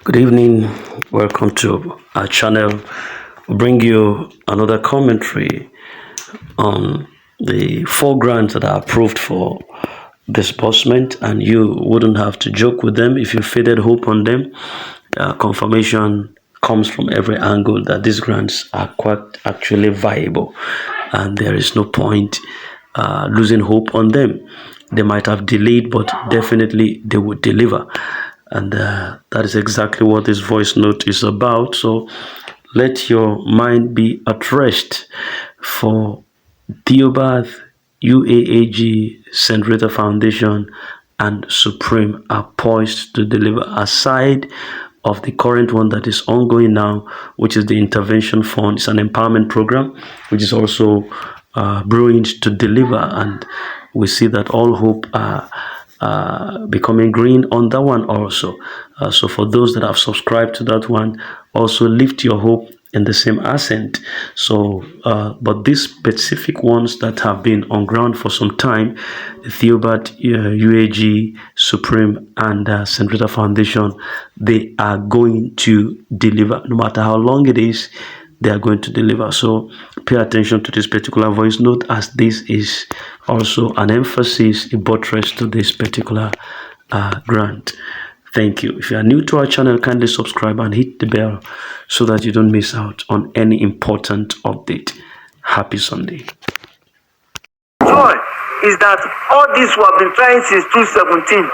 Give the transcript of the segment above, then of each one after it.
Good evening. Welcome to our channel. We bring you another commentary on the four grants that are approved for disbursement, and you wouldn't have to joke with them if you faded hope on them. Confirmation comes from every angle that these grants are quite actually viable, and there is no point losing hope on them. They might have delayed, but definitely they would deliver. And that is exactly what this voice note is about. So let your mind be at rest, for Theobath, UAAG, St. Rita Foundation, and Supreme are poised to deliver, aside of the current one that is ongoing now, which is the Intervention Fund. It's an empowerment program, which is also brewing to deliver, and we see that all hope are becoming green on that one also. So for those that have subscribed to that one, also lift your hope in the same accent. So, but these specific ones that have been on ground for some time, Theobat, UAG, Supreme, and St. Rita Foundation, they are going to deliver. No matter how long it is, they are going to deliver. So pay attention to this particular voice note, as this is also an emphasis, a buttress to this particular grant. Thank you. If you are new to our channel, kindly subscribe and hit the bell so that you don't miss out on any important update. Happy Sunday. Joy is that all this we have been trying since 2017,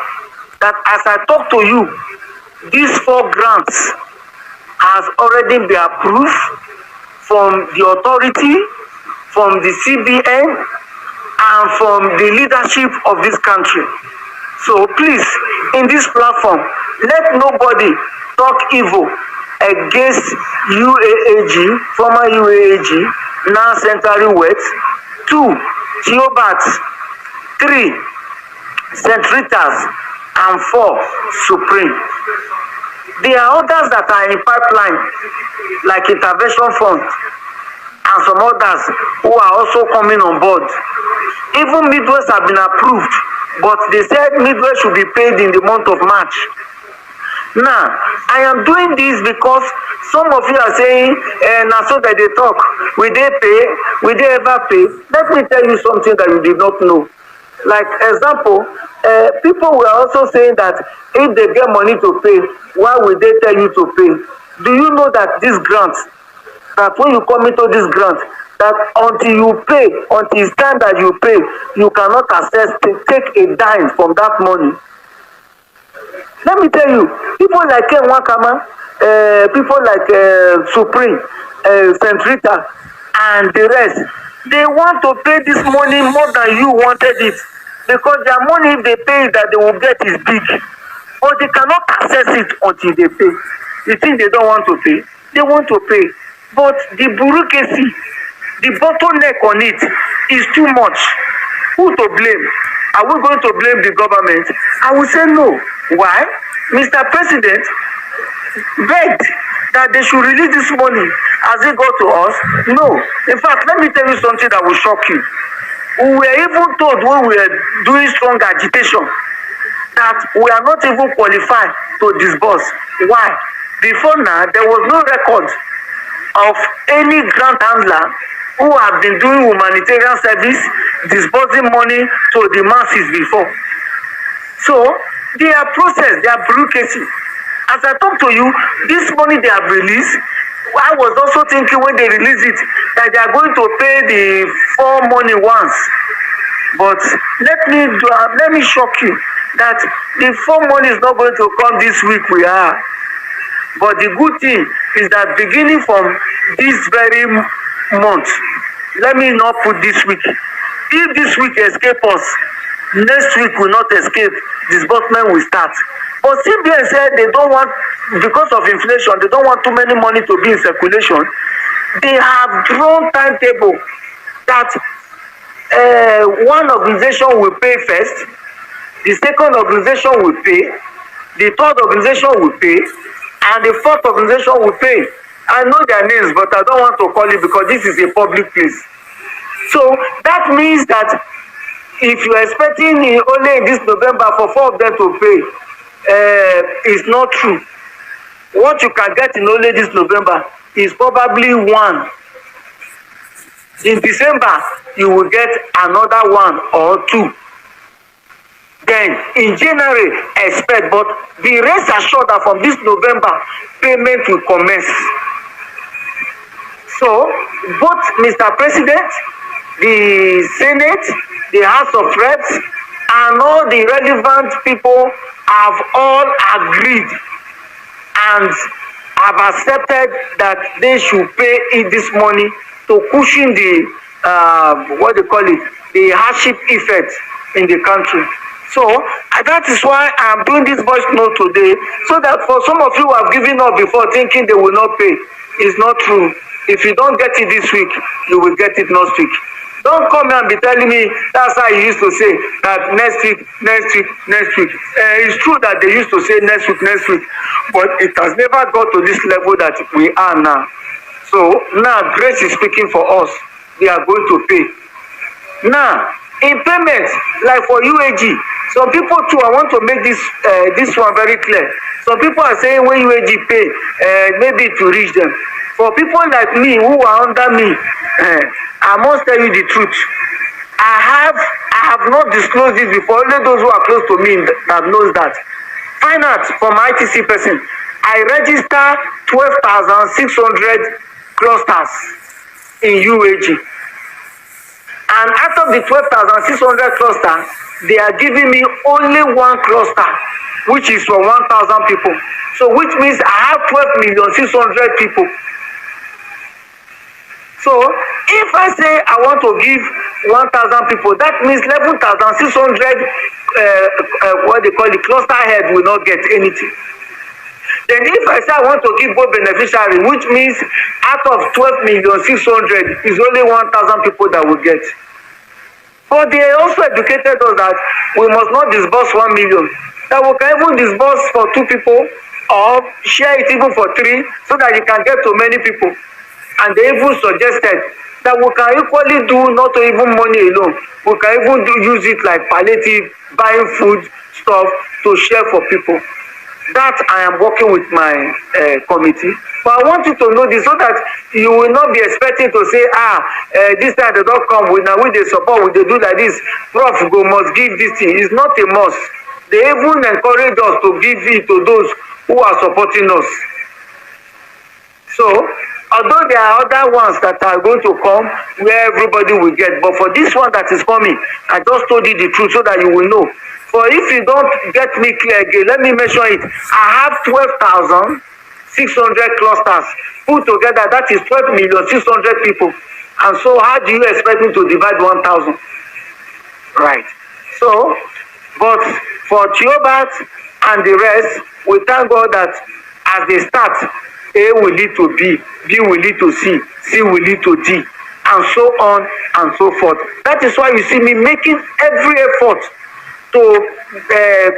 that as I talk to you, these four grants has already been approved from the authority, from the CBN, and from the leadership of this country. So please, in this platform, let nobody talk evil against UAAG, former UAAG, now Central West. 2, Theobat. 3, St. Rita's. And 4, Supreme. There are others that are in pipeline, like Intervention Fund, and some others who are also coming on board. Even midways have been approved, but they said midway should be paid in the month of March. Now, I am doing this because some of you are saying, now so that they talk, will they pay? Will they ever pay? Let me tell you something that you did not know. Like example, people were also saying that if they get money to pay, why will they tell you to pay? Do you know that this grant, that when you come into this grant, that until you pay, until it's time that you pay, you cannot access to take a dime from that money. Let me tell you, people like Wakama, people like Supreme, St. Rita, and the rest, they want to pay this money more than you wanted it, because their money, if they pay, that they will get is big, but they cannot access it until they pay. You think they don't want to pay? They want to pay, but the bureaucracy, the bottleneck on it is too much. Who to blame? Are we going to blame the government? I will say no. Why? Mr. President begged that they should release this money as it got to us. No. In fact, let me tell you something that will shock you. We were even told when we were doing strong agitation that we are not even qualified to disburse. Why? Before now, there was no record of any grant handler who have been doing humanitarian service, disbursing money to the masses before. So, their process, their bureaucracy. As I talk to you, this money they have released, I was also thinking when they release it, that they are going to pay the 4 money once. But let me shock you, that the 4 money is not going to come this week we are. But the good thing is that beginning from this very month, let me not put this week. If this week escape us, next week will not escape. Disbursement will start. But CBN said they don't want, because of inflation, they don't want too many money to be in circulation. They have drawn timetable that one organization will pay first, the second organization will pay, the third organization will pay, and the fourth organization will pay. I know their names, but I don't want to call it because this is a public place. So that means that if you are expecting only in this November for 4 of them to pay, is not true. what you can get in only this November is probably one. In December, you will get another one or two. Then in January, expect, but be rest assured that from this November, payment will commence. So, both Mr. President, the Senate, the House of Reps, and all the relevant people have all agreed and have accepted that they should pay in this money to cushion the what they call it, the hardship effect in the country. So that is why I'm doing this voice note today, so that for some of you who have given up before thinking they will not pay, it's not true. If you don't get it this week, you will get it next week. Don't come here and be telling me that's how you used to say that next week. It's true that they used to say next week, but it has never got to this level that we are now. So now grace is speaking for us. They are going to pay. Now, in payment, like for UAG, some people too, I want to make this one very clear. Some people are saying when UAG pay, maybe to reach them. For people like me who are under me, I must tell you the truth. I have not disclosed this before. Only those who are close to me that knows that. Find out from ITC person. I register 12,600 clusters in UAG. And out of the 12,600 clusters, they are giving me only one cluster, which is for 1,000 people. So which means I have 12,600,000 people. So if I say I want to give 1,000 people, that means 11,600 what they call the cluster head will not get anything. Then if I say I want to give both beneficiary, which means out of 12,600,000 is only 1,000 people that will get. But they also educated us that we must not disburse 1 million. That we can even disburse for 2 people or share it even for 3 so that you can get to many people. And they even suggested that we can equally do not even money alone. We can even use it like palliative, buying food stuff to share for people. That I am working with my committee. But I want you to know this so that you will not be expecting to say, this time they don't come, we they support, we they do like this. Prof go must give this thing. It's not a must. They even encourage us to give it to those who are supporting us. So, although there are other ones that are going to come where everybody will get, but for this one that is coming, I just told you the truth so that you will know. For if you don't get me clear again, let me mention it. I have 12,600 clusters put together. That is 12,600,000 people. And so how do you expect me to divide 1,000? Right. So, but for Theobat and the rest, we thank God that as they start, A will lead to B, B will lead to C, C will lead to D, and so on and so forth. That is why you see me making every effort to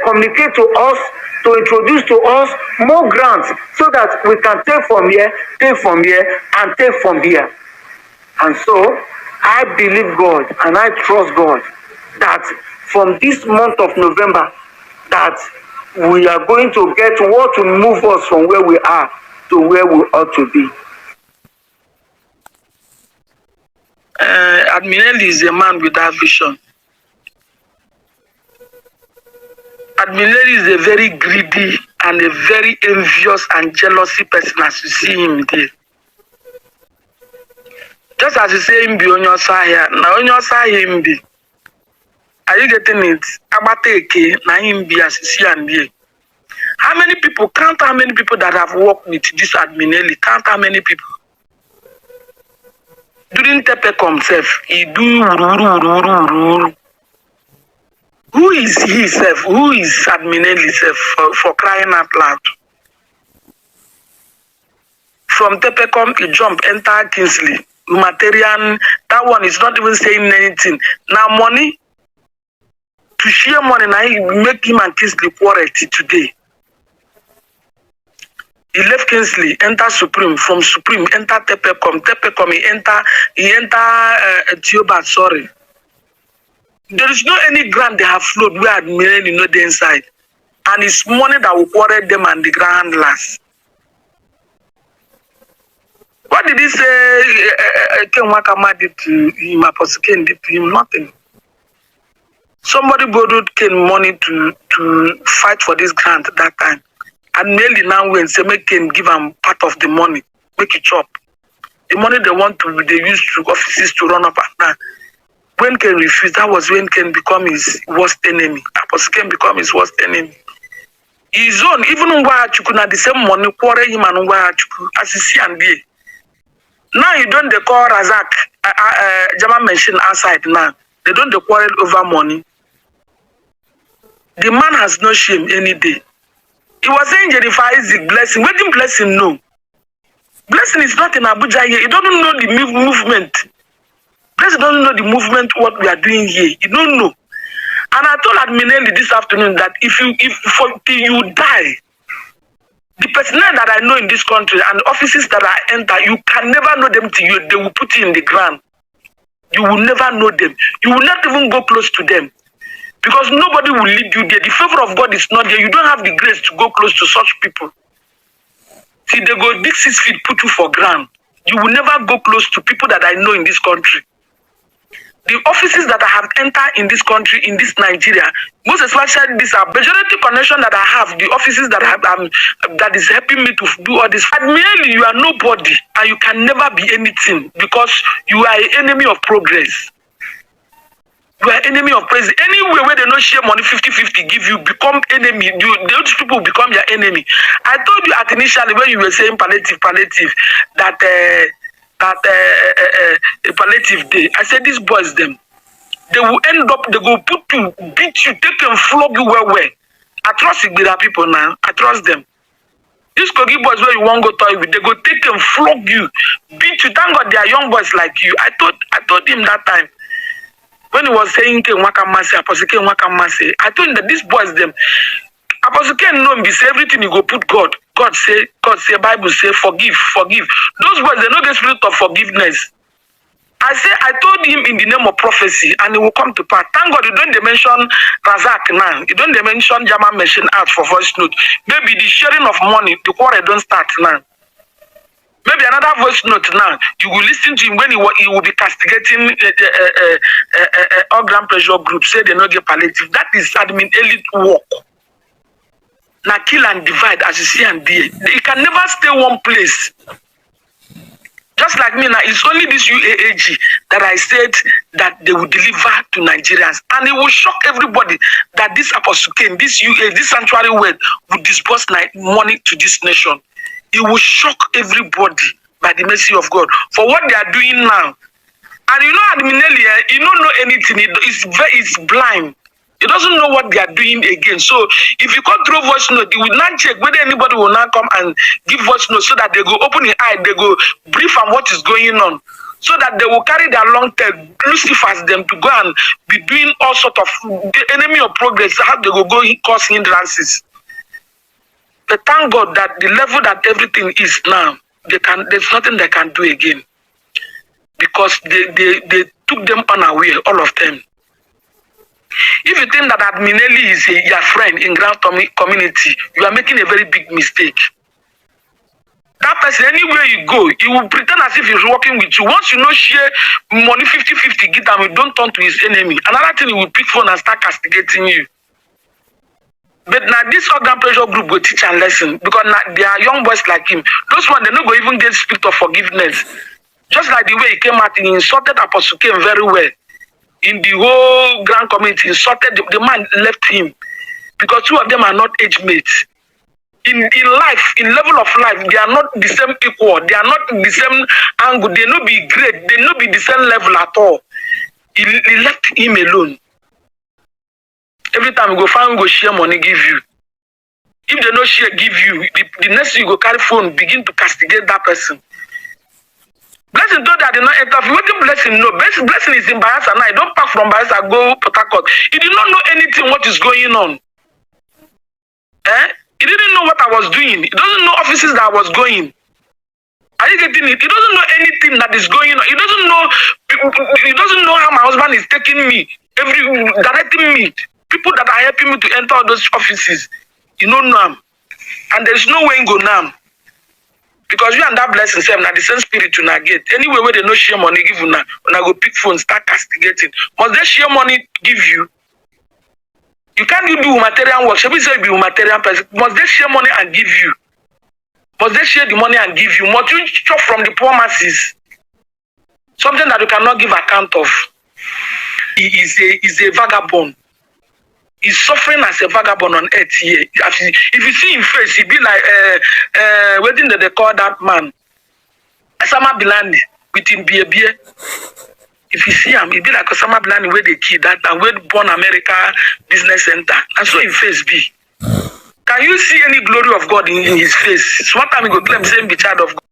communicate to us, to introduce to us more grants so that we can take from here, and take from here. And so I believe God and I trust God that from this month of November that we are going to get what will move us from where we are to where we ought to be. Adminelli is a man without vision. Adminelli is a very greedy and a very envious and jealousy person as you see him there. Just as you say him be on your side here, now on your side him be. Are you getting it? Abateke, now him be as you see and there. How many people, count how many people that have worked with this Adminelli, count how many people. During Tepecom self, he do who is he self? Who is Adminelli self for crying out loud? From Tepecom, he jump, enter Kingsley. Humanitarian, that one is not even saying anything. Now money, to share money, now he make him and Kingsley quarrel today. He left Kingsley, enter Supreme, from Supreme, enter Tepecom, he enter Theobat, sorry. There is no any grant they have flowed where Adminelli know the inside. And it's money that will quarrel them and the grand handlers. What did he say Ken Wakama did to him, Apostle Ken did to him? Nothing. Somebody borrowed Ken money to fight for this grant at that time. And nearly now when say make Ken give him part of the money, make it chop. The money they use to offices to run up and down. When Ken refused, that was when Ken become his worst enemy. Apostle Ken become his worst enemy. His own, even Unwachuku, na the same money, quarrel him and Unwachuku, as you see and there. Now you don't call Razak, Jama mentioned outside now. They don't quarrel over money. The man has no shame any day. He was saying Jennifer Isaac blessing. Wedding blessing, no. Blessing is not in Abuja here. You don't know the movement. Blessing doesn't know the movement, what we are doing here. You don't know. And I told Adminelli this afternoon that if till you die, the personnel that I know in this country and the offices that I enter, you can never know them till they will put you in the ground. You will never know them. You will not even go close to them. Because nobody will lead you there. The favor of God is not there. You don't have the grace to go close to such people. See, they go dig 6 feet, put you for ground. You will never go close to people that I know in this country. The offices that I have entered in this country, in this Nigeria, most especially this majority connection that I have, the offices that that is helping me to do all this. And merely you are nobody and you can never be anything because you are an enemy of progress. You are enemy of praise. Anywhere where they don't share money 50-50 give you, become enemy. Those people become your enemy. I told you at initially when you were saying palliative, that palliative day. I said these boys them, they will end up, they go put you, beat you, take and flog you well. I trust it with our people now. I trust them. These Kogi boys where you won't go toy with, they go take and flog you, beat you. Thank God they are young boys like you. I told him that time. When he was saying Apostle Ken Wakamase, I told him that these boys them, Apostle Ken know me say everything you go put God. God say, Bible say, forgive. Those boys, they know the spirit of forgiveness. I told him in the name of prophecy, and it will come to pass. Thank God you don't mention Razak now. You don't mention Jama mention out for voice note. Maybe the sharing of money, the quarrel don't start now. Maybe another voice note now. You will listen to him when he will be castigating all grand pressure groups. Say they not get palliative. That is admin elite work. Now kill and divide as you see and there. They can never stay one place. Just like me now, it's only this UAAG that I said that they will deliver to Nigerians. And it will shock everybody that this Apostle Ken, this UAAG, this sanctuary word will disburse money to this nation. It will shock everybody by the mercy of God for what they are doing now. And you know, Adminelia, you don't know anything. It's blind. It doesn't know what they are doing again. So if you come through voice note, it will not check whether anybody will not come and give voice note so that they go open the eye, they go brief on what is going on. So that they will carry their long tail, Lucifers them to go and be doing all sort of enemy of progress, how they go cause hindrances. But thank God that the level that everything is now, there's nothing they can do again. Because they took them unaware, all of them. If you think that Adminelli is your friend in Grand community, you are making a very big mistake. That person, anywhere you go, he will pretend as if he's working with you. Once you know share money 50-50, get them, you don't turn to his enemy. Another thing, he will pick phone and start castigating you. But now this organ pressure group will teach and lesson because now they are young boys like him. Those ones, they're not going to even get spirit of forgiveness. Just like the way he came out, he insulted Apostle Ken very well. In the whole grand community, insulted the man left him because two of them are not age mates. In life, in level of life, they are not the same equal. They are not the same angle. They not be great. They not be the same level at all. He left him alone. Every time you go find, go share money, give you. If they no share, give you. The next you go carry phone, begin to castigate that person. Blessing told that they not enter. Waiting blessing, no. Blessing is in Bayelsa now. You don't pack from Bayelsa, go Port Harcourt. He did not know anything what is going on. He didn't know what I was doing. He doesn't know offices that I was going. Are you getting it? He doesn't know anything that is going on. He doesn't know how my husband is taking me, directing me. People that are helping me to enter those offices. You don't know them. And there's no way you go now. Because you and that blessing same na the same spirit una get. Anyway where they no share money give una go pick phone start castigating. Must they share money give you? You can't do humanitarian work. Should we say be humanitarian person? Must they share money and give you? Must they share the money and give you? Must you chop from the poor masses? Something that you cannot give account of. He is a vagabond. He's suffering as a vagabond on earth here. If you see him face, he be like what did they call that man? Osama Bilani with him beer. If you see him, he be like Osama Bilani where they kill that and where born America Business Center. And so his face be. Can you see any glory of God in his face? It's one time he go claim same be child of God.